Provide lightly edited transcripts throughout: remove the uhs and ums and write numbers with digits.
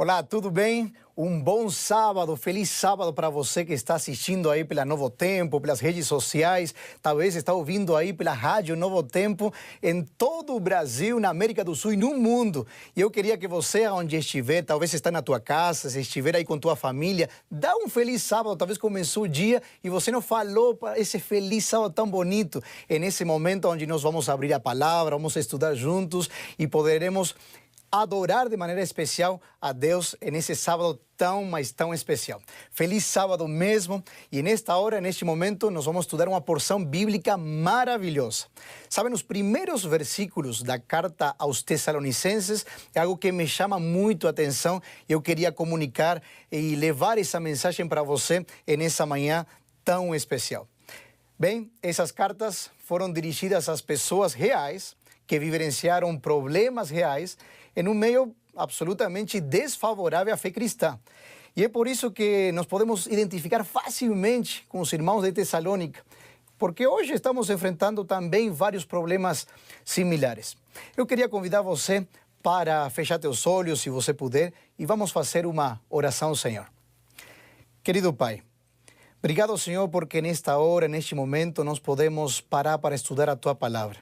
Olá, tudo bem? Um bom sábado, feliz sábado para você que está assistindo aí pela Novo Tempo, pelas redes sociais, talvez está ouvindo aí pela rádio Novo Tempo, em todo o Brasil, na América do Sul e no mundo. E eu queria que você, onde estiver, talvez está na tua casa, se estiver aí com tua família, dá um feliz sábado, talvez começou o dia e você não falou para esse feliz sábado tão bonito, nesse momento onde nós vamos abrir a palavra, vamos estudar juntos e poderemos adorar de maneira especial a Deus nesse sábado tão, mas tão especial. Feliz sábado mesmo, e nesta hora, neste momento, nós vamos estudar uma porção bíblica maravilhosa. Sabe, nos primeiros versículos da carta aos Tessalonicenses, é algo que me chama muito a atenção, e eu queria comunicar e levar essa mensagem para você nessa manhã tão especial. Bem, essas cartas foram dirigidas às pessoas reais que vivenciaram problemas reais em um meio absolutamente desfavorável à fé cristã. E é por isso que nós podemos identificar facilmente com os irmãos de Tessalônica, porque hoje estamos enfrentando também vários problemas similares. Eu queria convidar você para fechar teus olhos, se você puder, e vamos fazer uma oração ao Senhor. Querido Pai, obrigado, Senhor, porque nesta hora, neste momento, nós podemos parar para estudar a Tua Palavra.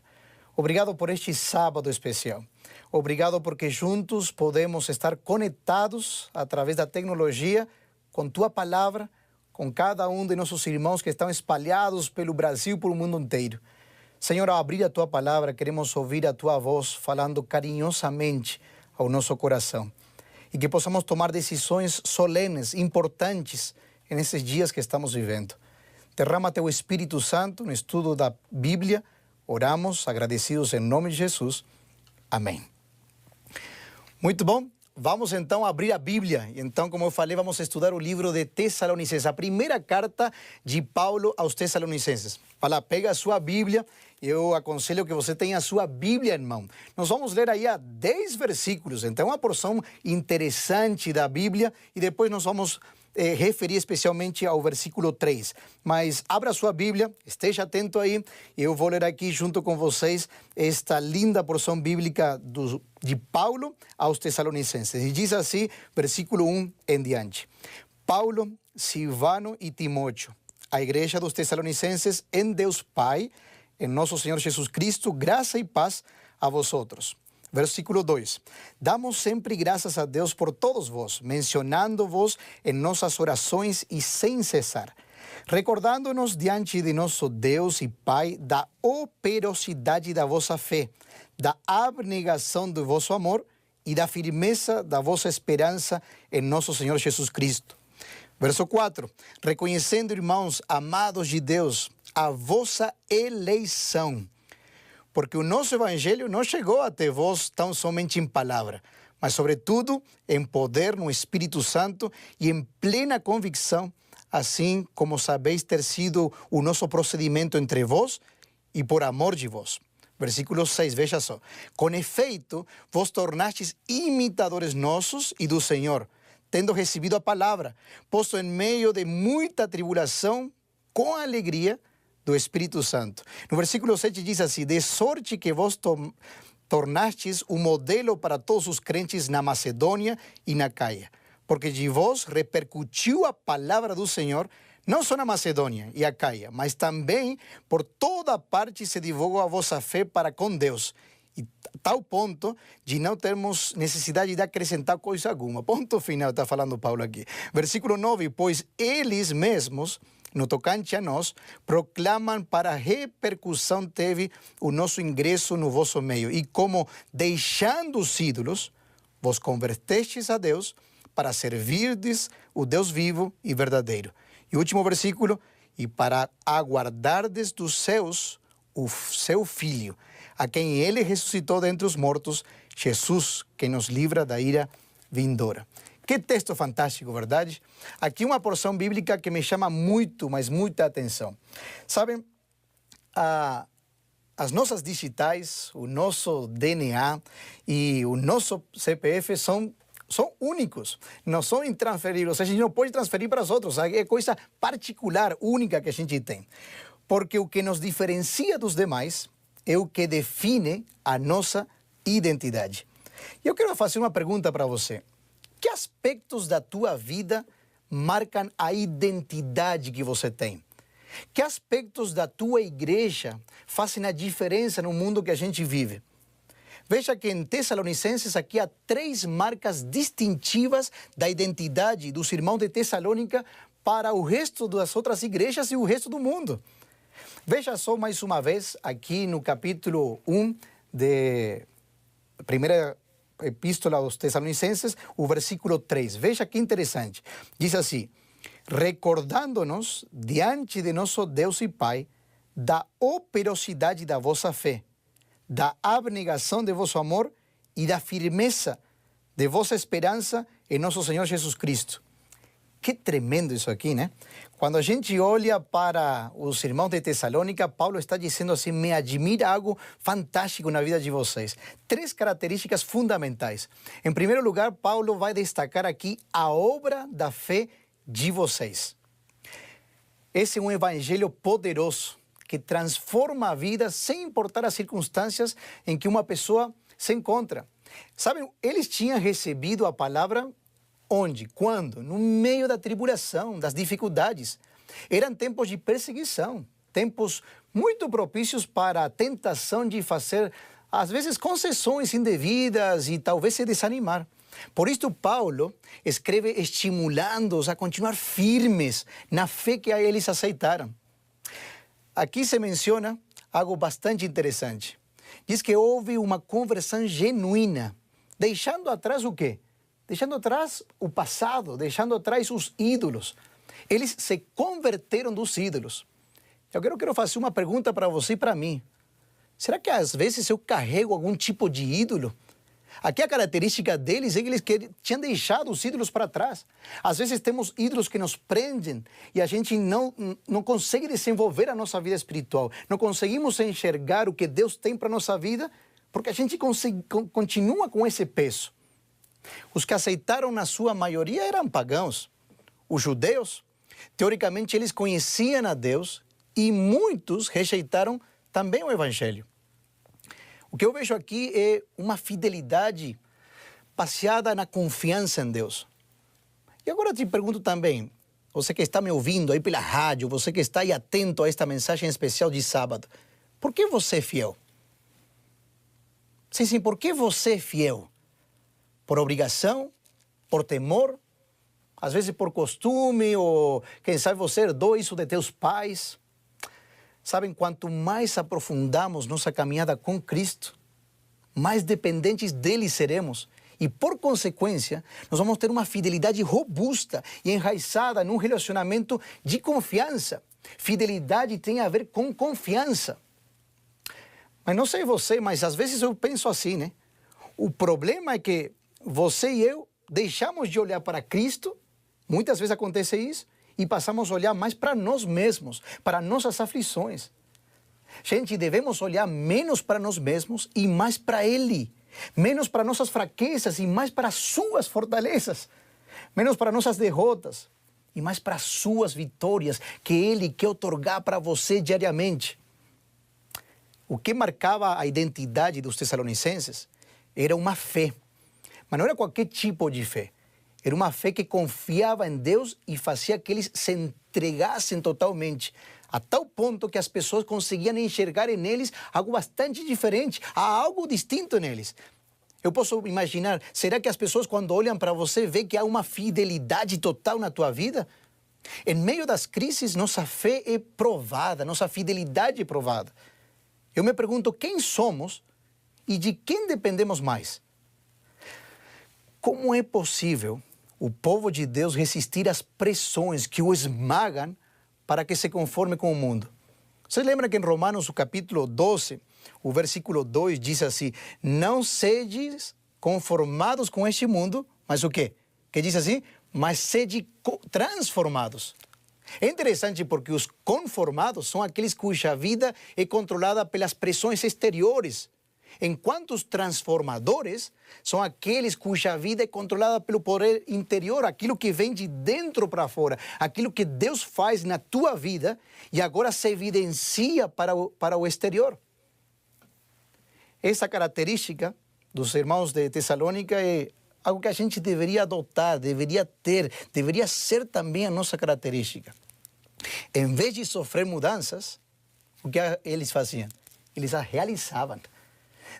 Obrigado por este sábado especial. Obrigado porque juntos podemos estar conectados através da tecnologia com Tua Palavra, com cada um de nossos irmãos que estão espalhados pelo Brasil e pelo mundo inteiro. Senhor, ao abrir a Tua Palavra, queremos ouvir a Tua voz falando carinhosamente ao nosso coração. E que possamos tomar decisões solenes, importantes, nesses dias que estamos vivendo. Derrama Teu Espírito Santo no estudo da Bíblia. Oramos, agradecidos em nome de Jesus. Amém. Muito bom. Vamos então abrir a Bíblia. Então, como eu falei, vamos estudar o livro de Tessalonicenses, a primeira carta de Paulo aos Tessalonicenses. Fala, pega a sua Bíblia. Eu aconselho que você tenha a sua Bíblia em mão. Nós vamos ler aí 10 versículos. Então, é uma porção interessante da Bíblia. E depois nós vamos referir especialmente ao versículo 3. Mas abra a sua Bíblia, esteja atento aí. Eu vou ler aqui junto com vocês esta linda porção bíblica de Paulo aos Tessalonicenses. E diz assim, versículo 1 em diante. Paulo, Silvano e Timóteo, a igreja dos Tessalonicenses, em Deus Pai, em nosso Senhor Jesus Cristo, graça e paz a vosotros. Versículo 2. Damos sempre graças a Deus por todos vós, mencionando-vos em nossas orações e sem cessar, recordando-nos diante de nosso Deus e Pai da operosidade da vossa fé, da abnegação do vosso amor e da firmeza da vossa esperança em nosso Senhor Jesus Cristo. Verso 4. Reconhecendo, irmãos amados de Deus, a vossa eleição, porque o nosso evangelho não chegou até vós tão somente em palavra, mas sobretudo em poder no Espírito Santo e em plena convicção, assim como sabeis ter sido o nosso procedimento entre vós e por amor de vós. Versículo 6, veja só. Com efeito, vos tornastes imitadores nossos e do Senhor, tendo recebido a palavra, posto em meio de muita tribulação, com alegria do Espírito Santo. No versículo 7 diz assim, de sorte que vos tornastes um modelo para todos os crentes na Macedônia e na Caia, porque de vós repercutiu a palavra do Senhor, não só na Macedônia e a Caia, mas também por toda parte se divulgou a vossa fé para com Deus, e tal ponto de não termos necessidade de acrescentar coisa alguma. Ponto final, está falando Paulo aqui. Versículo 9, pois eles mesmos, no tocante a nós, proclamam para a repercussão teve o nosso ingresso no vosso meio. E como, deixando os ídolos, vos convertestes a Deus para servirdes o Deus vivo e verdadeiro. E o último versículo, e para aguardardes dos céus o seu Filho, a quem ele ressuscitou dentre os mortos, Jesus, que nos livra da ira vindoura. Que texto fantástico, verdade? Aqui uma porção bíblica que me chama muito, mas muita atenção. Sabem, as nossas digitais, o nosso DNA e o nosso CPF são únicos, não são intransferíveis. A gente não pode transferir para os outros, é coisa particular, única que a gente tem. Porque o que nos diferencia dos demais é o que define a nossa identidade. E eu quero fazer uma pergunta para você. Que aspectos da tua vida marcam a identidade que você tem? Que aspectos da tua igreja fazem a diferença no mundo que a gente vive? Veja que em Tessalonicenses aqui há 3 marcas distintivas da identidade dos irmãos de Tessalônica para o resto das outras igrejas e o resto do mundo. Veja só mais uma vez aqui no capítulo 1 de primeira epístola aos Tessalonicenses, o versículo 3. Veja que interessante. Diz assim: recordando-nos diante de nosso Deus e Pai da operosidade da vossa fé, da abnegação de vosso amor e da firmeza de vossa esperança em nosso Senhor Jesus Cristo. Que tremendo isso aqui, né? Quando a gente olha para os irmãos de Tessalônica, Paulo está dizendo assim: me admira algo fantástico na vida de vocês. 3 características fundamentais. Em primeiro lugar, Paulo vai destacar aqui a obra da fé de vocês. Esse é um evangelho poderoso que transforma a vida sem importar as circunstâncias em que uma pessoa se encontra. Sabem, eles tinham recebido a palavra onde? Quando? No meio da tribulação, das dificuldades. Eram tempos de perseguição, tempos muito propícios para a tentação de fazer, às vezes, concessões indevidas e talvez se desanimar. Por isso, Paulo escreve estimulando-os a continuar firmes na fé que eles aceitaram. Aqui se menciona algo bastante interessante. Diz que houve uma conversão genuína, deixando atrás o quê? Deixando atrás o passado, deixando atrás os ídolos. Eles se converteram dos ídolos. Eu quero fazer uma pergunta para você e para mim. Será que às vezes eu carrego algum tipo de ídolo? Aqui a característica deles é que eles tinham deixado os ídolos para trás. Às vezes temos ídolos que nos prendem e a gente não consegue desenvolver a nossa vida espiritual. Não conseguimos enxergar o que Deus tem para a nossa vida porque a gente continua com esse peso. Os que aceitaram, na sua maioria, eram pagãos. Os judeus, teoricamente, eles conheciam a Deus e muitos rejeitaram também o Evangelho. O que eu vejo aqui é uma fidelidade baseada na confiança em Deus. E agora eu te pergunto também, você que está me ouvindo aí pela rádio, você que está aí atento a esta mensagem especial de sábado, por que você é fiel? Sim, por que você é fiel? Por obrigação, por temor, às vezes por costume, ou quem sabe você herdou isso de teus pais. Sabem, quanto mais aprofundamos nossa caminhada com Cristo, mais dependentes dele seremos. E por consequência, nós vamos ter uma fidelidade robusta e enraizada num relacionamento de confiança. Fidelidade tem a ver com confiança. Mas não sei você, mas às vezes eu penso assim, né? O problema é que você e eu deixamos de olhar para Cristo, muitas vezes acontece isso, e passamos a olhar mais para nós mesmos, para nossas aflições. Gente, devemos olhar menos para nós mesmos e mais para Ele. Menos para nossas fraquezas e mais para as suas fortalezas. Menos para nossas derrotas e mais para as suas vitórias que Ele quer otorgar para você diariamente. O que marcava a identidade dos tessalonicenses era uma fé. Mas não era qualquer tipo de fé. Era uma fé que confiava em Deus e fazia que eles se entregassem totalmente. A tal ponto que as pessoas conseguiam enxergar neles algo bastante diferente. Há algo distinto neles. Eu posso imaginar, será que as pessoas quando olham para você veem que há uma fidelidade total na tua vida? Em meio das crises, nossa fé é provada, nossa fidelidade é provada. Eu me pergunto quem somos e de quem dependemos mais? Como é possível o povo de Deus resistir às pressões que o esmagam para que se conforme com o mundo? Você lembra que em Romanos, o capítulo 12, o versículo 2 diz assim: não sedes conformados com este mundo, mas o quê? Que diz assim? Mas sede transformados. É interessante porque os conformados são aqueles cuja vida é controlada pelas pressões exteriores, enquanto os transformadores são aqueles cuja vida é controlada pelo poder interior, aquilo que vem de dentro para fora, aquilo que Deus faz na tua vida e agora se evidencia para o exterior. Essa característica dos irmãos de Tessalônica é algo que a gente deveria adotar, deveria ter, deveria ser também a nossa característica. Em vez de sofrer mudanças, o que eles faziam? Eles as realizavam.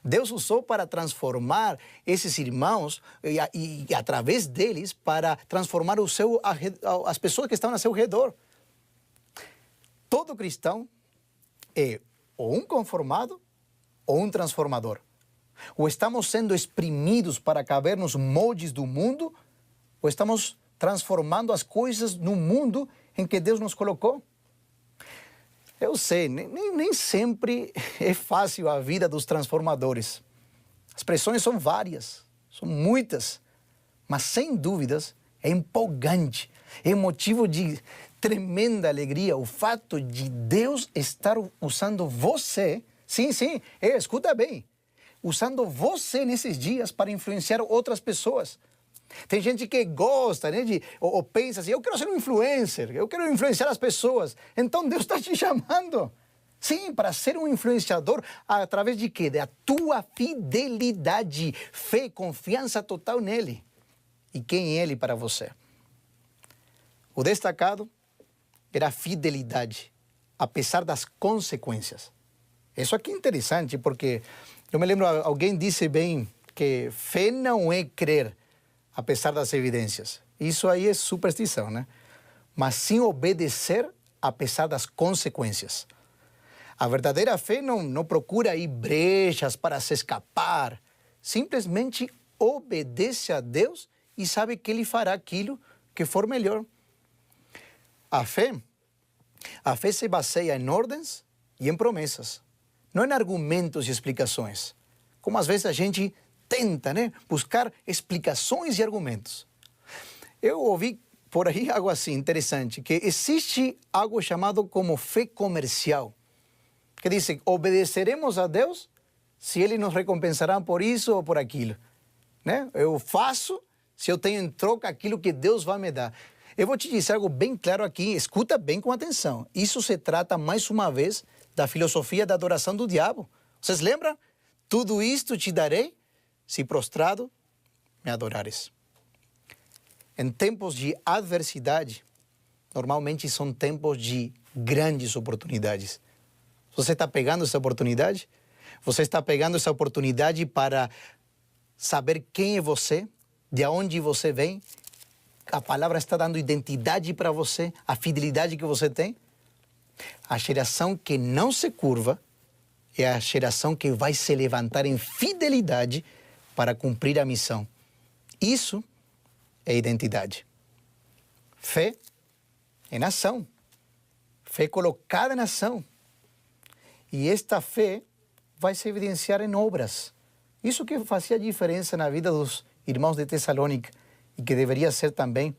Deus usou para transformar esses irmãos e através deles para transformar as pessoas que estão ao seu redor. Todo cristão é ou um conformado ou um transformador. Ou estamos sendo exprimidos para caber nos moldes do mundo, ou estamos transformando as coisas no mundo em que Deus nos colocou. Eu sei, nem sempre é fácil a vida dos transformadores. As pressões são várias, são muitas, mas sem dúvidas é empolgante, é motivo de tremenda alegria o fato de Deus estar usando você, sim, escuta bem, usando você nesses dias para influenciar outras pessoas. Tem gente que gosta, né, ou pensa assim, eu quero ser um influencer, eu quero influenciar as pessoas. Então Deus está te chamando, sim, para ser um influenciador através de quê? Da tua fidelidade, fé, confiança total nele. E quem é ele para você? O destacado era a fidelidade, apesar das consequências. Isso aqui é interessante, porque eu me lembro, alguém disse bem que fé não é crer, apesar das evidências. Isso aí é superstição, né? Mas sim obedecer, apesar das consequências. A verdadeira fé não procura aí brechas para se escapar. Simplesmente obedece a Deus e sabe que Ele fará aquilo que for melhor. A fé se baseia em ordens e em promessas, não em argumentos e explicações. Como às vezes a gente tenta, né, buscar explicações e argumentos. Eu ouvi por aí algo assim interessante, que existe algo chamado como fé comercial, que diz, obedeceremos a Deus se Ele nos recompensará por isso ou por aquilo. Né? Eu faço se eu tenho em troca aquilo que Deus vai me dar. Eu vou te dizer algo bem claro aqui, escuta bem com atenção. Isso se trata, mais uma vez, da filosofia da adoração do diabo. Vocês lembram? Tudo isto te darei se prostrado me adorares. Em tempos de adversidade, normalmente são tempos de grandes oportunidades. Você está pegando essa oportunidade? Você está pegando essa oportunidade para saber quem é você, de onde você vem? A palavra está dando identidade para você, a fidelidade que você tem? A geração que não se curva é a geração que vai se levantar em fidelidade para cumprir a missão. Isso é identidade. Fé em ação. Fé colocada em ação. E esta fé vai se evidenciar em obras. Isso que fazia diferença na vida dos irmãos de Tessalônica e que deveria ser também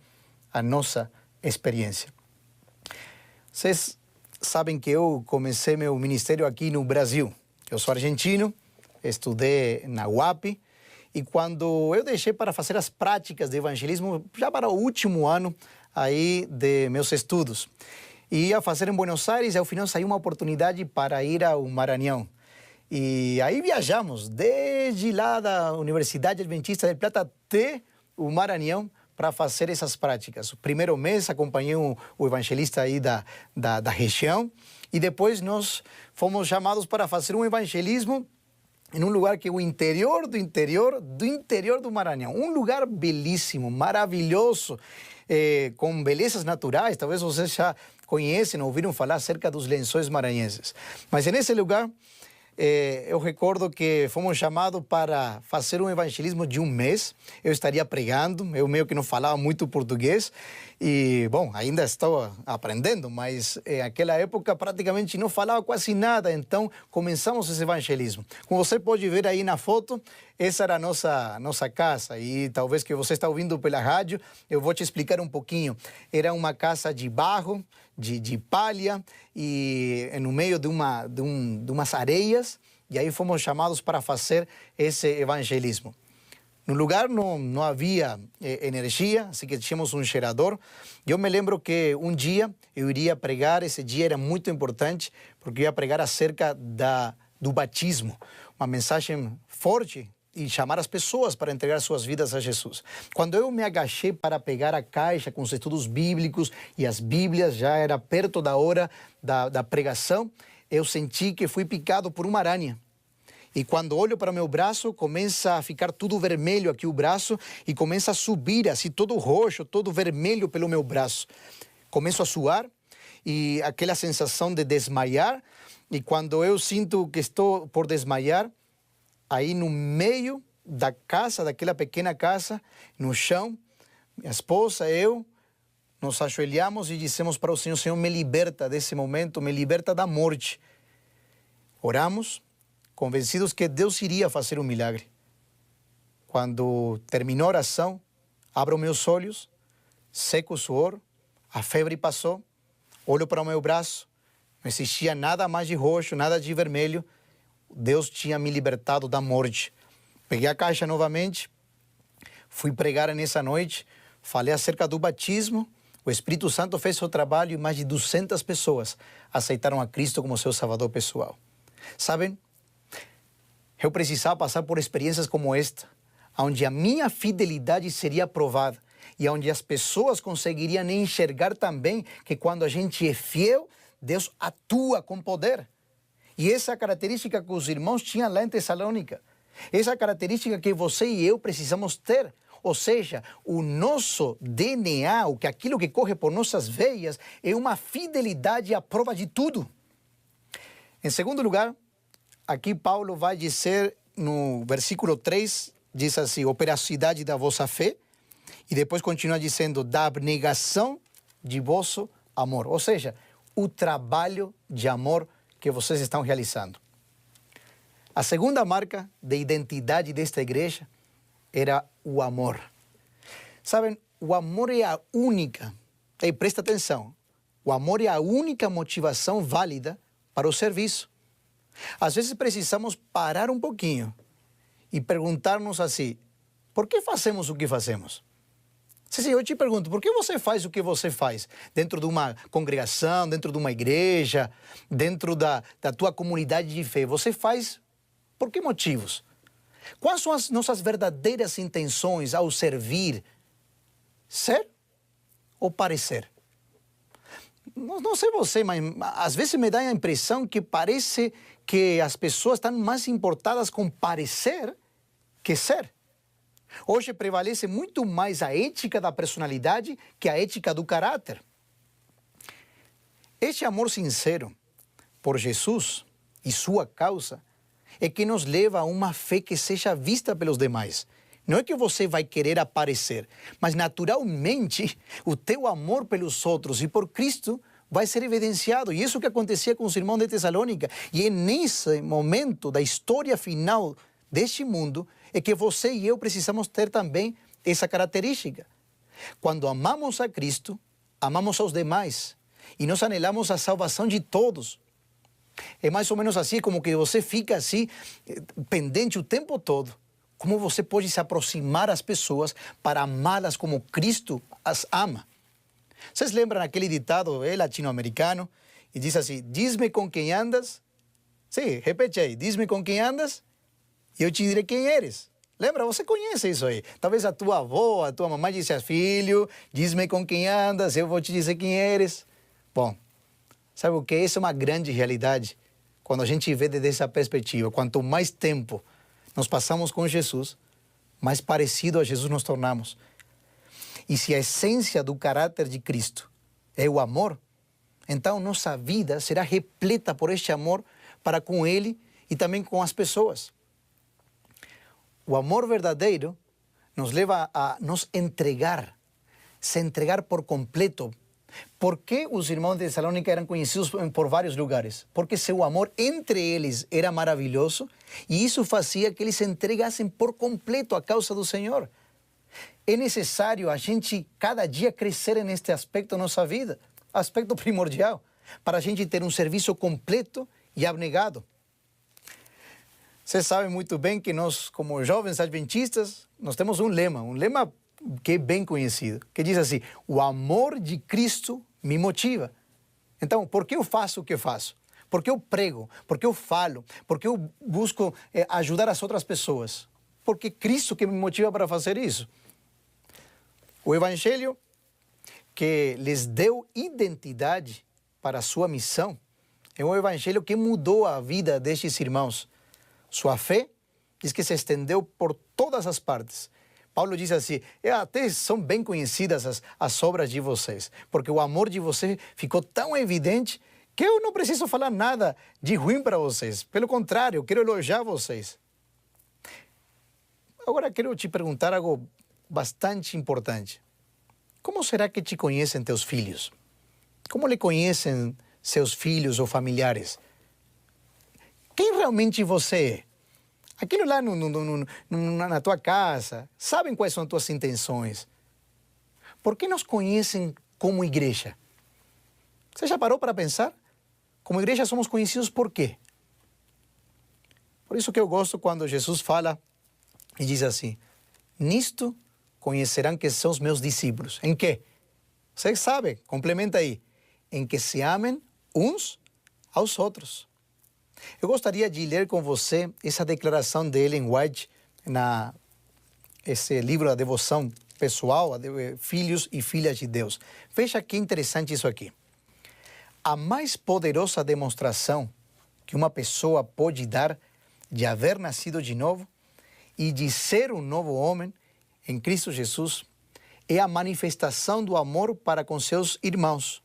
a nossa experiência. Vocês sabem que eu comecei meu ministério aqui no Brasil. Eu sou argentino, estudei na UAP, e quando eu deixei para fazer as práticas de evangelismo, já para o último ano aí de meus estudos, ia fazer em Buenos Aires, e ao final saiu uma oportunidade para ir ao Maranhão. E aí viajamos desde lá da Universidade Adventista del Plata até o Maranhão para fazer essas práticas. O primeiro mês acompanhei o evangelista aí da região, e depois nós fomos chamados para fazer um evangelismo em um lugar que é o interior do Maranhão. Um lugar belíssimo, maravilhoso, com belezas naturais. Talvez vocês já conhecem, ouviram falar acerca dos lençóis maranhenses. Mas nesse lugar, eu recordo que fomos chamados para fazer um evangelismo de um mês. Eu estaria pregando, eu meio que não falava muito português. E, bom, ainda estou aprendendo, mas naquela época praticamente não falava quase nada. Então, começamos esse evangelismo. Como você pode ver aí na foto, essa era a nossa casa. E talvez que você está ouvindo pela rádio, eu vou te explicar um pouquinho. Era uma casa de barro, de palha, e no meio de umas areias. E aí fomos chamados para fazer esse evangelismo. No lugar não havia energia, assim que tínhamos um gerador. Eu me lembro que um dia eu iria pregar, esse dia era muito importante, porque eu ia pregar acerca do batismo. Uma mensagem forte, e chamar as pessoas para entregar suas vidas a Jesus. Quando eu me agachei para pegar a caixa com os estudos bíblicos e as Bíblias, já era perto da hora da pregação, eu senti que fui picado por uma aranha. E quando olho para o meu braço, começa a ficar tudo vermelho aqui o braço e começa a subir assim todo roxo, todo vermelho pelo meu braço. Começo a suar e aquela sensação de desmaiar. E quando eu sinto que estou por desmaiar, aí no meio da casa, daquela pequena casa, no chão, minha esposa, eu, nos ajoelhamos e dissemos para o Senhor: Senhor, me liberta desse momento, me liberta da morte. Oramos, convencidos que Deus iria fazer um milagre. Quando terminou a oração, abro meus olhos, seco o suor, a febre passou, olho para o meu braço, não existia nada mais de roxo, nada de vermelho. Deus tinha me libertado da morte. Peguei a caixa novamente, fui pregar nessa noite, falei acerca do batismo, o Espírito Santo fez seu trabalho e mais de 200 pessoas aceitaram a Cristo como seu salvador pessoal. Sabem, eu precisava passar por experiências como esta, onde a minha fidelidade seria provada e onde as pessoas conseguiriam enxergar também que quando a gente é fiel, Deus atua com poder. E essa característica que os irmãos tinham lá em Tessalônica, essa característica que você e eu precisamos ter, ou seja, o nosso DNA, aquilo que corre por nossas veias, é uma fidelidade à prova de tudo. Em segundo lugar, aqui Paulo vai dizer no versículo 3, diz assim: operacidade da vossa fé, e depois continua dizendo da abnegação de vosso amor, ou seja, o trabalho de amor que vocês estão realizando. A segunda marca de identidade desta igreja era o amor. Sabem, o amor é a única, e presta atenção, o amor é a única motivação válida para o serviço. Às vezes precisamos parar um pouquinho e perguntar-nos assim: por que fazemos o que fazemos? Sim, eu te pergunto, por que você faz o que você faz? Dentro de uma congregação, dentro de uma igreja, dentro da tua comunidade de fé, você faz por que motivos? Quais são as nossas verdadeiras intenções ao servir? Ser ou parecer? Não sei você, mas às vezes me dá a impressão que parece que as pessoas estão mais importadas com parecer que ser. Hoje prevalece muito mais a ética da personalidade que a ética do caráter. Este amor sincero por Jesus e sua causa é que nos leva a uma fé que seja vista pelos demais. Não é que você vai querer aparecer, mas naturalmente o teu amor pelos outros e por Cristo vai ser evidenciado. E isso que acontecia com os irmãos de Tessalônica. E é nesse momento da história final deste mundo é que você e eu precisamos ter também essa característica. Quando amamos a Cristo, amamos aos demais e nós anelamos a salvação de todos. É mais ou menos assim, como que você fica assim, pendente o tempo todo. Como você pode se aproximar às pessoas para amá-las como Cristo as ama. Vocês lembram aquele ditado latino-americano? E diz assim: diz-me com quem andas. Sim, repete aí: diz-me com quem andas e eu te direi quem eres. Lembra? Você conhece isso aí. Talvez a tua avó, a tua mamãe disse: filho, diz-me com quem andas, eu vou te dizer quem eres. Bom, sabe o que? Essa é uma grande realidade. Quando a gente vê desde essa perspectiva, quanto mais tempo nós passamos com Jesus, mais parecido a Jesus nos tornamos. E se a essência do caráter de Cristo é o amor, então nossa vida será repleta por este amor para com Ele e também com as pessoas. O amor verdadeiro nos leva a nos entregar, se entregar por completo. Por que os irmãos de Tessalônica eram conhecidos por vários lugares? Porque seu amor entre eles era maravilhoso e isso fazia que eles se entregassem por completo à causa do Senhor. É necessário a gente cada dia crescer neste aspecto da nossa vida, aspecto primordial, para a gente ter um serviço completo e abnegado. Você sabe muito bem que nós, como jovens adventistas, nós temos um lema que é bem conhecido, que diz assim: o amor de Cristo me motiva. Então, por que eu faço o que eu faço? Por que eu prego? Por que eu falo? Por que eu busco ajudar as outras pessoas? porque Cristo que me motiva para fazer isso. O Evangelho que lhes deu identidade para a sua missão é um Evangelho que mudou a vida destes irmãos. Sua fé diz que se estendeu por todas as partes. Paulo diz assim, até são bem conhecidas as obras de vocês, porque o amor de vocês ficou tão evidente que eu não preciso falar nada de ruim para vocês. Pelo contrário, eu quero elogiar vocês. Agora quero te perguntar algo bastante importante. Como será que te conhecem teus filhos? Como lhe conhecem seus filhos ou familiares? Quem realmente você é? Aquilo lá na tua casa, sabem quais são as tuas intenções. Por que nos conhecem como igreja? Você já parou para pensar? Como igreja somos conhecidos por quê? Por isso que eu gosto quando Jesus fala e diz assim, nisto conhecerão que são os meus discípulos. Em quê? Você sabe, complementa aí. Em que se amem uns aos outros. Eu gostaria de ler com você essa declaração de Ellen White, esse livro da devoção pessoal, Filhos e Filhas de Deus. Veja que interessante isso aqui. A mais poderosa demonstração que uma pessoa pode dar de haver nascido de novo e de ser um novo homem em Cristo Jesus é a manifestação do amor para com seus irmãos,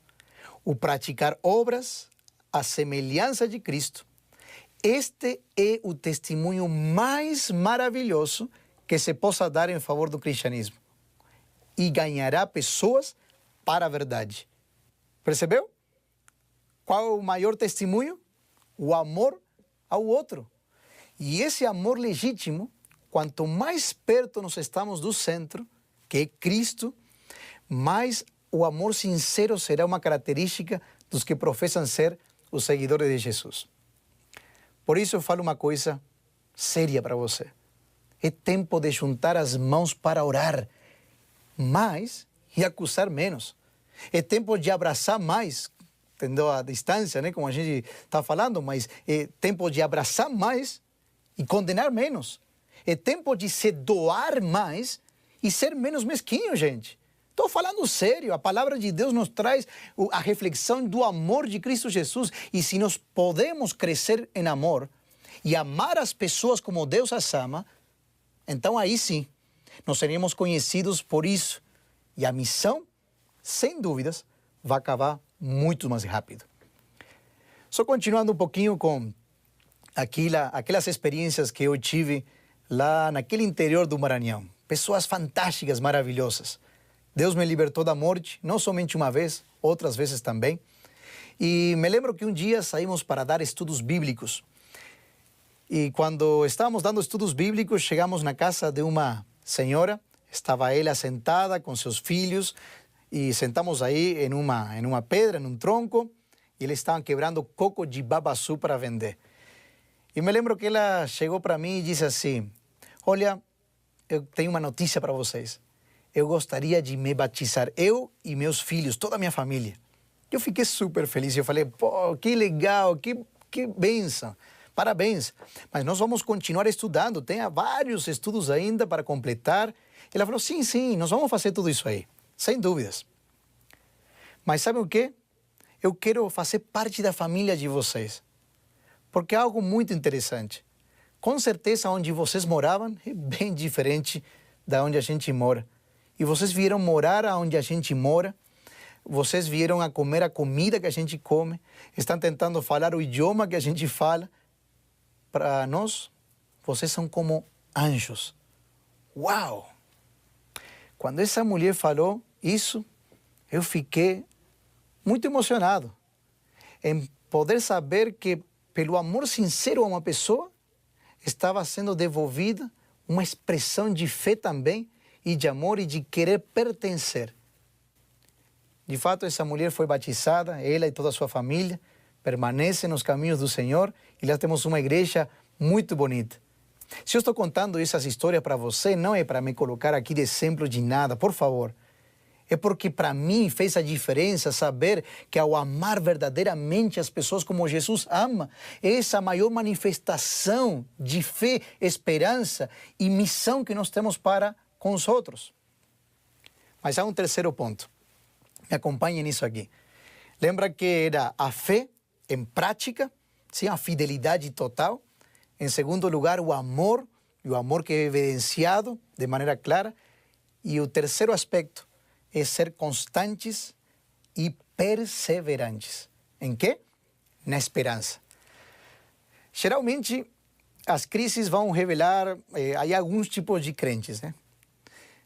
o praticar obras à semelhança de Cristo. Este é o testemunho mais maravilhoso que se possa dar em favor do cristianismo e ganhará pessoas para a verdade. Percebeu? Qual é o maior testemunho? O amor ao outro. E esse amor legítimo, quanto mais perto nós estamos do centro, que é Cristo, mais o amor sincero será uma característica dos que professam ser os seguidores de Jesus. Por isso eu falo uma coisa séria para você. É tempo de juntar as mãos para orar mais e acusar menos. É tempo de abraçar mais, tendo a distância, né, como a gente está falando, mas é tempo de abraçar mais e condenar menos. É tempo de se doar mais e ser menos mesquinho, gente. Estou falando sério, a palavra de Deus nos traz a reflexão do amor de Cristo Jesus. E se nós podemos crescer em amor e amar as pessoas como Deus as ama, então aí sim, nós seremos conhecidos por isso. E a missão, sem dúvidas, vai acabar muito mais rápido. Só continuando um pouquinho com aquelas experiências que eu tive lá naquele interior do Maranhão. Pessoas fantásticas, maravilhosas. Deus me libertou da morte, não somente uma vez, outras vezes também. E me lembro que um dia saímos para dar estudos bíblicos. E quando estávamos dando estudos bíblicos, chegamos na casa de uma senhora. Estava ela sentada com seus filhos e sentamos aí em uma pedra, em um tronco. E eles estavam quebrando coco de babaçu para vender. E me lembro que ela chegou para mim e disse assim, olha, eu tenho uma notícia para vocês. Eu gostaria de me batizar, eu e meus filhos, toda a minha família. Eu fiquei super feliz, eu falei, pô, que legal, que bênção, parabéns. Mas nós vamos continuar estudando, tem vários estudos ainda para completar. Ela falou, sim, nós vamos fazer tudo isso aí, sem dúvidas. Mas sabe o quê? Eu quero fazer parte da família de vocês, porque é algo muito interessante. Com certeza, onde vocês moravam é bem diferente da onde a gente mora. E vocês vieram morar onde a gente mora, vocês vieram a comer a comida que a gente come, estão tentando falar o idioma que a gente fala. Para nós, vocês são como anjos. Uau! Quando essa mulher falou isso, eu fiquei muito emocionado em poder saber que, pelo amor sincero a uma pessoa, estava sendo devolvida uma expressão de fé também, e de amor e de querer pertencer. De fato, essa mulher foi batizada, ela e toda a sua família permanecem nos caminhos do Senhor e lá temos uma igreja muito bonita. Se eu estou contando essas histórias para você, não é para me colocar aqui de exemplo de nada, por favor. É porque para mim fez a diferença saber que ao amar verdadeiramente as pessoas como Jesus ama, essa é a maior manifestação de fé, esperança e missão que nós temos para com os outros. Mas há um terceiro ponto. Me acompanhem nisso aqui. Lembra que era a fé em prática, sim, a fidelidade total. Em segundo lugar, o amor, e o amor que é evidenciado de maneira clara. E o terceiro aspecto é ser constantes e perseverantes. Em quê? Na esperança. Geralmente, as crises vão revelar aí alguns tipos de crentes, né?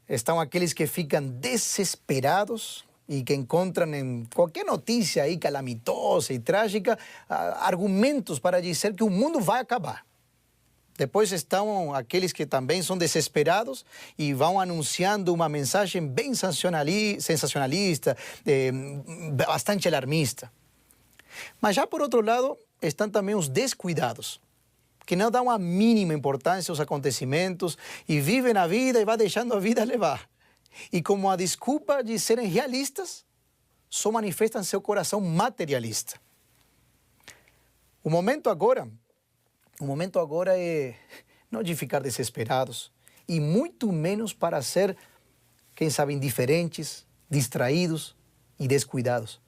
Estão aqueles que ficam desesperados e que encontram em qualquer notícia aí calamitosa e trágica argumentos para dizer que o mundo vai acabar. Depois estão aqueles que também são desesperados e vão anunciando uma mensagem bem sensacionalista, bastante alarmista. Mas já por outro lado, estão também os descuidados, que não dão a mínima importância aos acontecimentos e vivem a vida e vão deixando a vida levar. E como a desculpa de serem realistas, só manifestam seu coração materialista. O momento agora é não de ficar desesperados e muito menos para ser, quem sabe, indiferentes, distraídos e descuidados.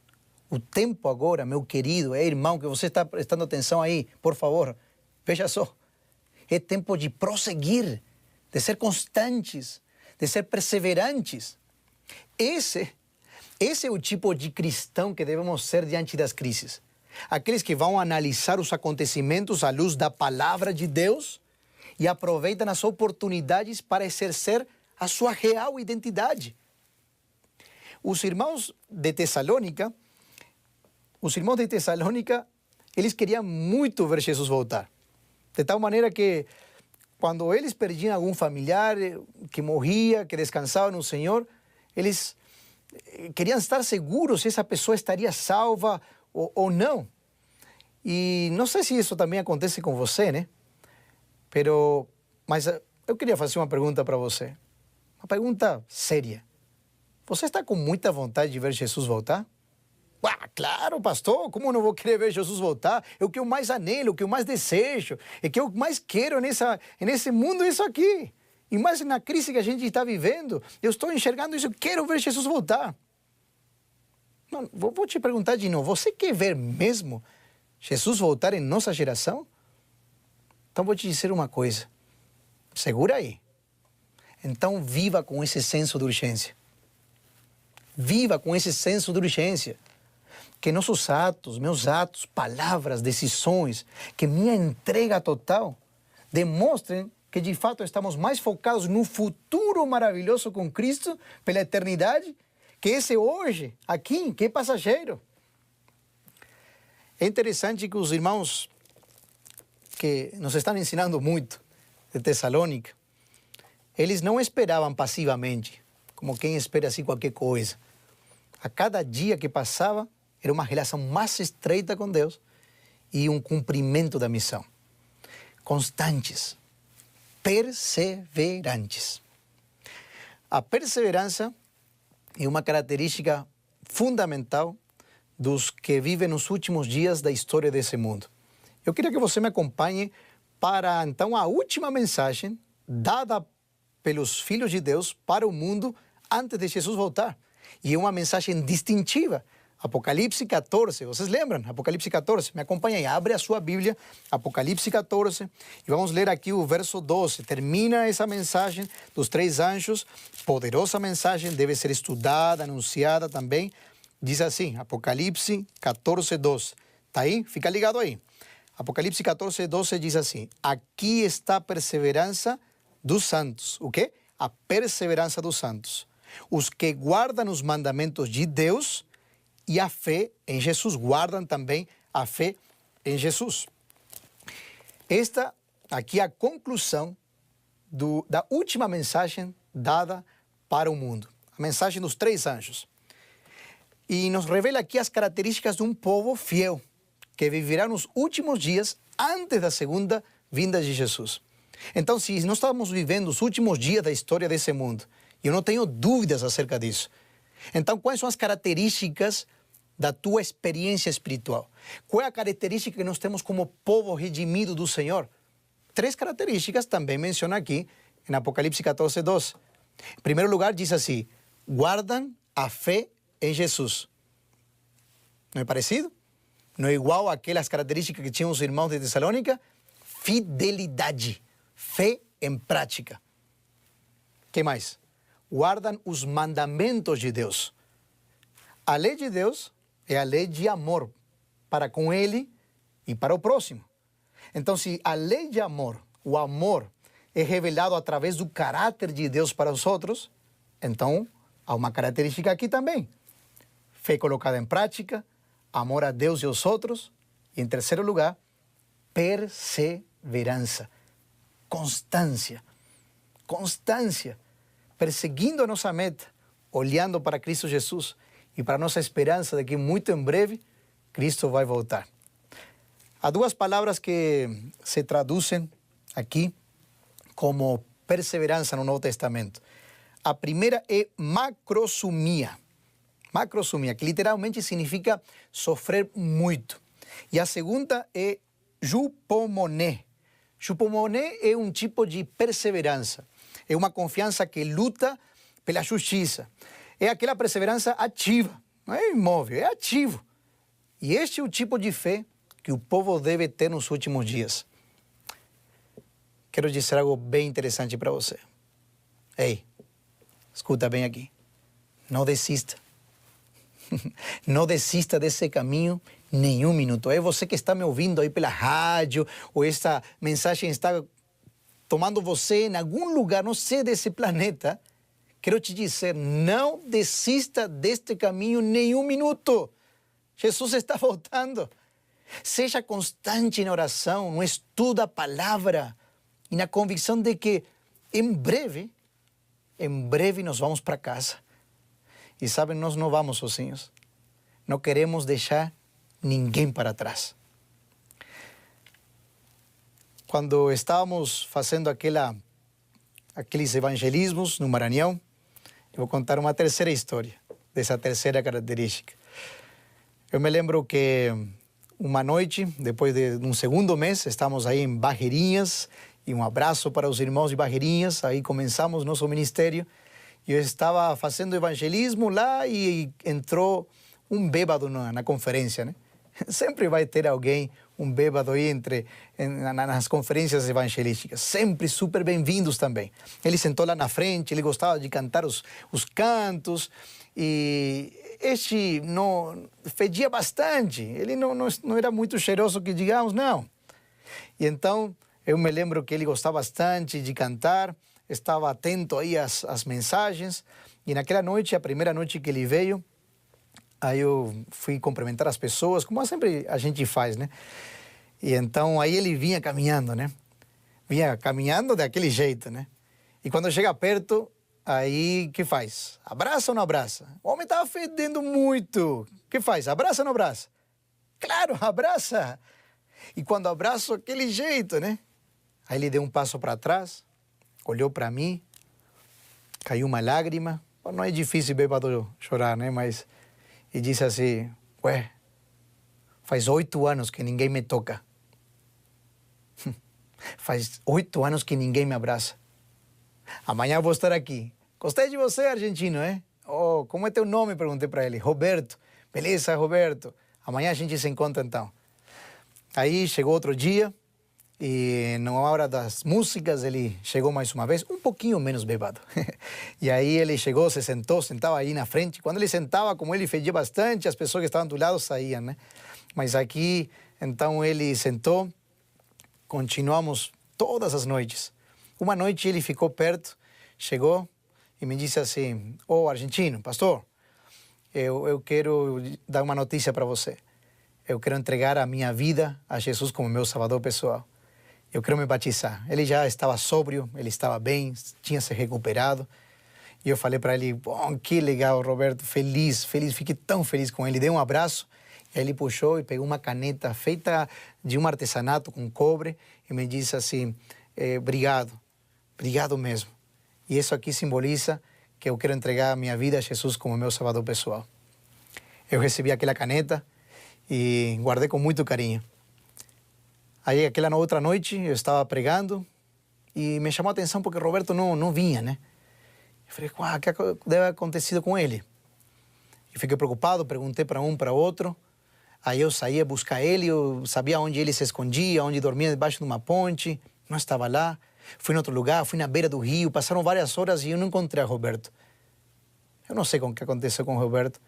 O tempo agora, meu querido, irmão, que você está prestando atenção aí, por favor, veja só. É tempo de prosseguir, de ser constantes, de ser perseverantes. Esse é o tipo de cristão que devemos ser diante das crises. Aqueles que vão analisar os acontecimentos à luz da palavra de Deus e aproveitam as oportunidades para exercer a sua real identidade. Os irmãos de Tessalônica, eles queriam muito ver Jesus voltar. De tal maneira que, quando eles perdiam algum familiar que morria, que descansava no Senhor, eles queriam estar seguros se essa pessoa estaria salva ou não. E não sei se isso também acontece com você, né? Mas eu queria fazer uma pergunta para você. Uma pergunta séria. Você está com muita vontade de ver Jesus voltar? Claro, pastor, como não vou querer ver Jesus voltar? É o que eu mais anelo, o que eu mais desejo, é o que eu mais quero nesse mundo, isso aqui. E mais na crise que a gente está vivendo, eu estou enxergando isso, eu quero ver Jesus voltar. Não, vou te perguntar de novo, você quer ver mesmo Jesus voltar em nossa geração? Então vou te dizer uma coisa, segura aí. Então viva com esse senso de urgência. Viva com esse senso de urgência. Que nossos atos, meus atos, palavras, decisões, que minha entrega total demonstrem que de fato estamos mais focados no futuro maravilhoso com Cristo, pela eternidade, que esse hoje, aqui, que é passageiro. É interessante que os irmãos que nos estão ensinando muito de Tessalônica, eles não esperavam passivamente, como quem espera assim qualquer coisa. A cada dia que passava, era uma relação mais estreita com Deus e um cumprimento da missão. Constantes, perseverantes. A perseverança é uma característica fundamental dos que vivem nos últimos dias da história desse mundo. Eu queria que você me acompanhe para, então, a última mensagem dada pelos filhos de Deus para o mundo antes de Jesus voltar. E é uma mensagem distintiva. Apocalipse 14, vocês lembram? Apocalipse 14, me acompanha aí, abre a sua Bíblia, Apocalipse 14, e vamos ler aqui o verso 12. Termina essa mensagem dos 3 anjos, poderosa mensagem, deve ser estudada, anunciada também. Diz assim, Apocalipse 14, 12. Está aí? Fica ligado aí. Apocalipse 14, 12 diz assim, aqui está a perseverança dos santos. O quê? A perseverança dos santos. Os que guardam os mandamentos de Deus e a fé em Jesus, guardam também a fé em Jesus. Esta aqui é a conclusão da última mensagem dada para o mundo. A mensagem dos 3 anjos. E nos revela aqui as características de um povo fiel, que viverá nos últimos dias antes da segunda vinda de Jesus. Então, se nós estamos vivendo os últimos dias da história desse mundo, e eu não tenho dúvidas acerca disso, Então, quais são as características da tua experiência espiritual? Qual é a característica que nós temos como povo redimido do Senhor? 3 características também menciona aqui em Apocalipse 14, 12. Em primeiro lugar, diz assim: guardam a fé em Jesus. Não é parecido? Não é igual àquelas características que tinham os irmãos de Tessalônica? Fidelidade, fé em prática. O que mais? Guardam os mandamentos de Deus. A lei de Deus é a lei de amor para com Ele e para o próximo. Então, se a lei de amor, o amor, é revelado através do caráter de Deus para os outros, então há uma característica aqui também. Fé colocada em prática, amor a Deus e aos outros. E, em terceiro lugar, perseverança, constância. Constância, perseguindo a nossa meta, olhando para Cristo Jesus e para a nossa esperança de que muito em breve Cristo vai voltar. Há 2 palavras que se traduzem aqui como perseverança no Novo Testamento. A primeira é macrosumia. Macrosumia, que literalmente significa sofrer muito. E a segunda é jupomoné. Jupomoné é um tipo de perseverança. É uma confiança que luta pela justiça. É aquela perseverança ativa, não é imóvel, é ativo. E este é o tipo de fé que o povo deve ter nos últimos dias. Quero dizer algo bem interessante para você. Ei, escuta bem aqui. Não desista. Não desista desse caminho nenhum minuto. É você que está me ouvindo aí pela rádio, ou esta mensagem está tomando você em algum lugar, não sei, desse planeta. Quero te dizer, não desista deste caminho nenhum minuto. Jesus está voltando. Seja constante na oração, no estudo da palavra e na convicção de que em breve nós vamos para casa. E sabem, nós não vamos sozinhos. Não queremos deixar ninguém para trás. Quando estávamos fazendo aqueles evangelismos no Maranhão, eu vou contar uma terceira história, dessa terceira característica. Eu me lembro que uma noite, depois de um segundo mês, estávamos aí em Barreirinhas, e um abraço para os irmãos de Barreirinhas, aí começamos nosso ministério. Eu estava fazendo evangelismo lá e entrou um bêbado na conferência, né? Sempre vai ter alguém, um bêbado aí nas conferências evangelísticas. Sempre super bem-vindos também. Ele sentou lá na frente, ele gostava de cantar os cantos. E este não fedia bastante. Ele não era muito cheiroso, que digamos, não. E então, eu me lembro que ele gostava bastante de cantar. Estava atento aí às mensagens. E naquela noite, a primeira noite que ele veio, aí eu fui cumprimentar as pessoas, como sempre a gente faz, né? E então aí ele vinha caminhando, né? Vinha caminhando daquele jeito, né? E quando chega perto, aí o que faz? Abraça ou não abraça? O homem estava fedendo muito. O que faz? Abraça ou não abraça? Claro, abraça. E quando abraça, aquele jeito, né? Aí ele deu um passo para trás, olhou para mim, caiu uma lágrima. Não é difícil bêbado chorar, né? Mas... E disse assim, ué, faz 8 anos que ninguém me toca. Faz 8 anos que ninguém me abraça. Amanhã eu vou estar aqui. Gostei de você, argentino, hein? Oh, como é teu nome? Perguntei para ele. Roberto. Beleza, Roberto. Amanhã a gente se encontra então. Aí chegou outro dia e na hora das músicas ele chegou mais uma vez, um pouquinho menos bêbado. E aí ele chegou, se sentou, sentava aí na frente. Quando ele sentava, como ele fedia bastante, as pessoas que estavam do lado saíam, né? Mas aqui, então ele sentou, continuamos todas as noites. Uma noite ele ficou perto, chegou e me disse assim, ô argentino, pastor, eu quero dar uma notícia para você. Eu quero entregar a minha vida a Jesus como meu salvador pessoal. Eu quero me batizar. Ele já estava sóbrio, ele estava bem, tinha se recuperado. E eu falei para ele, bom, que legal, Roberto, feliz, fiquei tão feliz com ele. Dei um abraço, e aí ele puxou e pegou uma caneta feita de um artesanato com cobre e me disse assim, obrigado mesmo. E isso aqui simboliza que eu quero entregar a minha vida a Jesus como meu salvador pessoal. Eu recebi aquela caneta e guardei com muito carinho. Aí, aquela outra noite, eu estava pregando e me chamou a atenção porque Roberto não vinha, né? Eu falei, o que deve ter acontecido com ele? Eu fiquei preocupado, perguntei para um, para outro. Aí eu saía buscar ele, eu sabia onde ele se escondia, onde dormia debaixo de uma ponte. Não estava lá. Fui em outro lugar, fui na beira do rio, passaram várias horas e eu não encontrei a Roberto. Eu não sei o que aconteceu com o Roberto.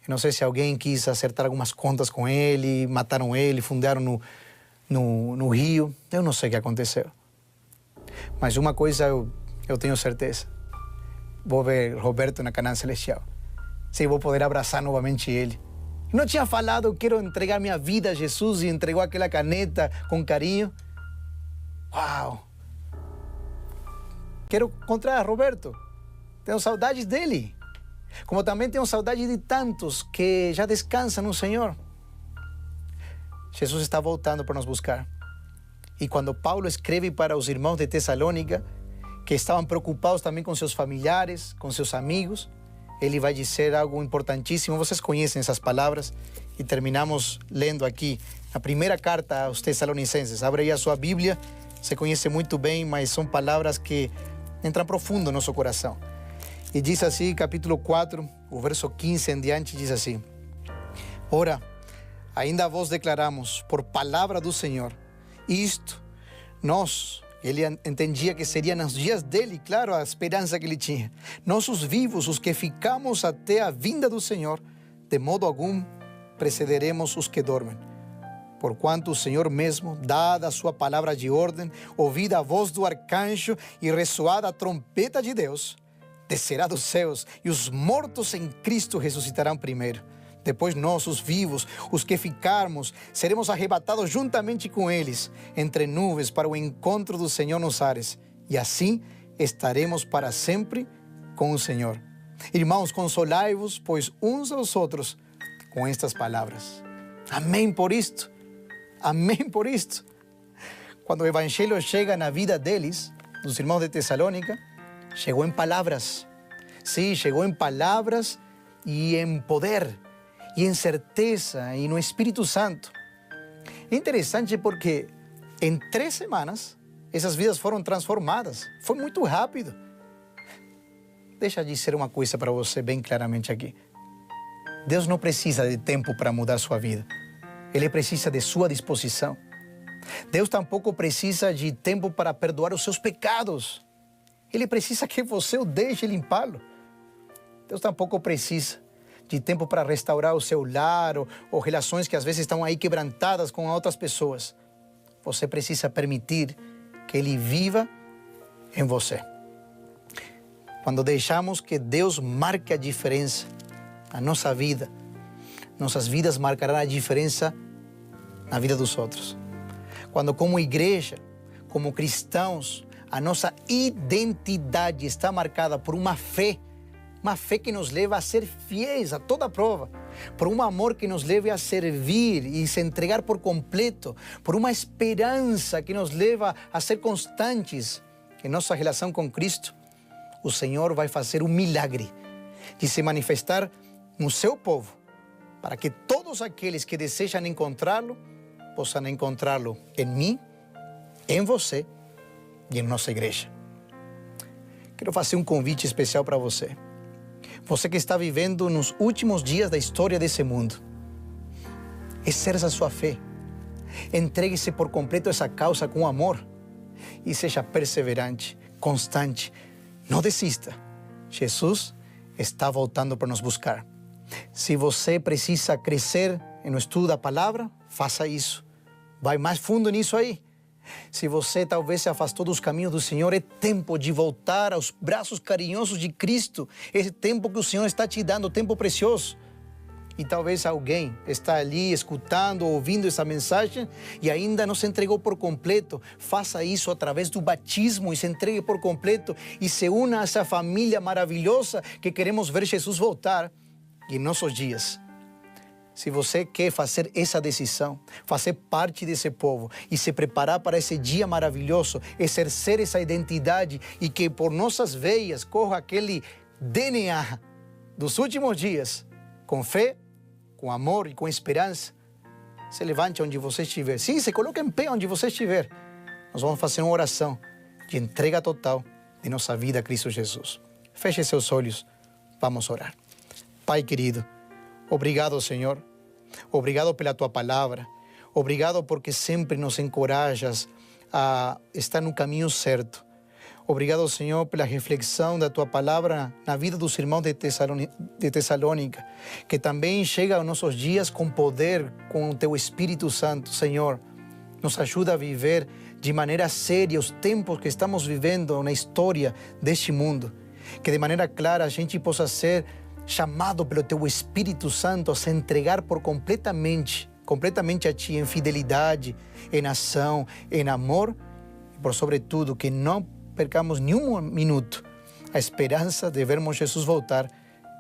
Eu não sei se alguém quis acertar algumas contas com ele, mataram ele, fundaram no rio. Eu não sei o que aconteceu. Mas uma coisa eu tenho certeza. Vou ver Roberto na Canaã Celestial. Sim, vou poder abraçar novamente ele. Não tinha falado, quero entregar minha vida a Jesus e entregou aquela caneta com carinho. Uau! Quero encontrar Roberto. Tenho saudades dele. Como também tenho saudade de tantos que já descansam no Senhor. Jesus está voltando para nos buscar. E quando Paulo escreve para os irmãos de Tessalônica, que estavam preocupados também com seus familiares, com seus amigos, ele vai dizer algo importantíssimo. Vocês conhecem essas palavras e terminamos lendo aqui a primeira carta aos Tessalonicenses. Abre aí a sua Bíblia, você conhece muito bem, mas são palavras que entram profundo no nosso coração. E diz assim, capítulo 4, o verso 15 em diante, diz assim: Ora, ainda vos declaramos, por palavra do Senhor, isto, ele entendia que seria nos dias dele, claro, a esperança que ele tinha. Nós, os vivos, os que ficamos até a vinda do Senhor, de modo algum precederemos os que dormem. Porquanto o Senhor mesmo, dada a sua palavra de ordem, ouvida a voz do arcanjo e ressoada a trompeta de Deus, descerá dos céus e os mortos em Cristo ressuscitarão primeiro. Depois nós, os vivos, os que ficarmos, seremos arrebatados juntamente com eles, entre nuvens, para o encontro do Senhor nos ares. E assim estaremos para sempre com o Senhor. Irmãos, consolai-vos, pois uns aos outros, com estas palavras. Amém por isto. Amém por isto. Quando o Evangelho chega na vida deles, dos irmãos de Tessalônica, chegou em palavras. Sim, chegou em palavras e em poder, e em certeza, e no Espírito Santo. É interessante porque em 3 semanas, essas vidas foram transformadas. Foi muito rápido. Deixa eu dizer uma coisa para você bem claramente aqui. Deus não precisa de tempo para mudar sua vida. Ele precisa de sua disposição. Deus tampouco precisa de tempo para perdoar os seus pecados. Ele precisa que você o deixe limpá-lo. Deus tampouco precisa de tempo para restaurar o seu lar ou relações que às vezes estão aí quebrantadas com outras pessoas. Você precisa permitir que Ele viva em você. Quando deixamos que Deus marque a diferença na nossa vida, nossas vidas marcarão a diferença na vida dos outros. Quando, como igreja, como cristãos, a nossa identidade está marcada por uma fé que nos leva a ser fiéis a toda prova, por um amor que nos leve a servir e se entregar por completo, por uma esperança que nos leva a ser constantes em nossa relação com Cristo, o Senhor vai fazer um milagre de se manifestar no seu povo, para que todos aqueles que desejam encontrá-lo, possam encontrá-lo em mim, em você e em nossa igreja. Quero fazer um convite especial para você. Você que está vivendo nos últimos dias da história desse mundo. Exerça sua fé. Entregue-se por completo a essa causa com amor. E seja perseverante, constante. Não desista. Jesus está voltando para nos buscar. Se você precisa crescer no estudo da palavra, faça isso. Vai mais fundo nisso aí. Se você talvez se afastou dos caminhos do Senhor, é tempo de voltar aos braços carinhosos de Cristo. Esse tempo que o Senhor está te dando, tempo precioso. E talvez alguém está ali escutando, ouvindo essa mensagem e ainda não se entregou por completo. Faça isso através do batismo e se entregue por completo e se una a essa família maravilhosa que queremos ver Jesus voltar em nossos dias. Se você quer fazer essa decisão, fazer parte desse povo e se preparar para esse dia maravilhoso, exercer essa identidade e que por nossas veias corra aquele DNA dos últimos dias, com fé, com amor e com esperança. Se levante onde você estiver. Sim, se coloque em pé onde você estiver. Nós vamos fazer uma oração de entrega total de nossa vida a Cristo Jesus. Feche seus olhos. Vamos orar. Pai querido, obrigado, Senhor. Obrigado pela Tua palavra. Obrigado porque sempre nos encorajas a estar no caminho certo. Obrigado, Senhor, pela reflexão da Tua palavra na vida dos irmãos de Tessalônica, que também chega aos nossos dias com poder, com o Teu Espírito Santo. Senhor, nos ajuda a viver de maneira séria os tempos que estamos vivendo na história deste mundo. Que de maneira clara a gente possa ser chamado pelo Teu Espírito Santo a se entregar completamente a Ti em fidelidade, em ação, em amor e, por sobretudo, que não percamos nenhum minuto a esperança de vermos Jesus voltar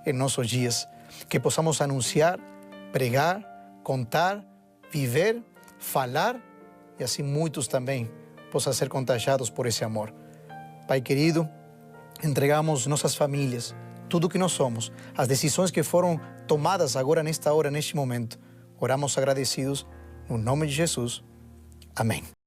em nossos dias. Que possamos anunciar, pregar, contar, viver, falar e assim muitos também possam ser contagiados por esse amor. Pai querido, entregamos nossas famílias, tudo que nós somos, as decisões que foram tomadas agora, nesta hora, neste momento. Oramos agradecidos, no nome de Jesus. Amém.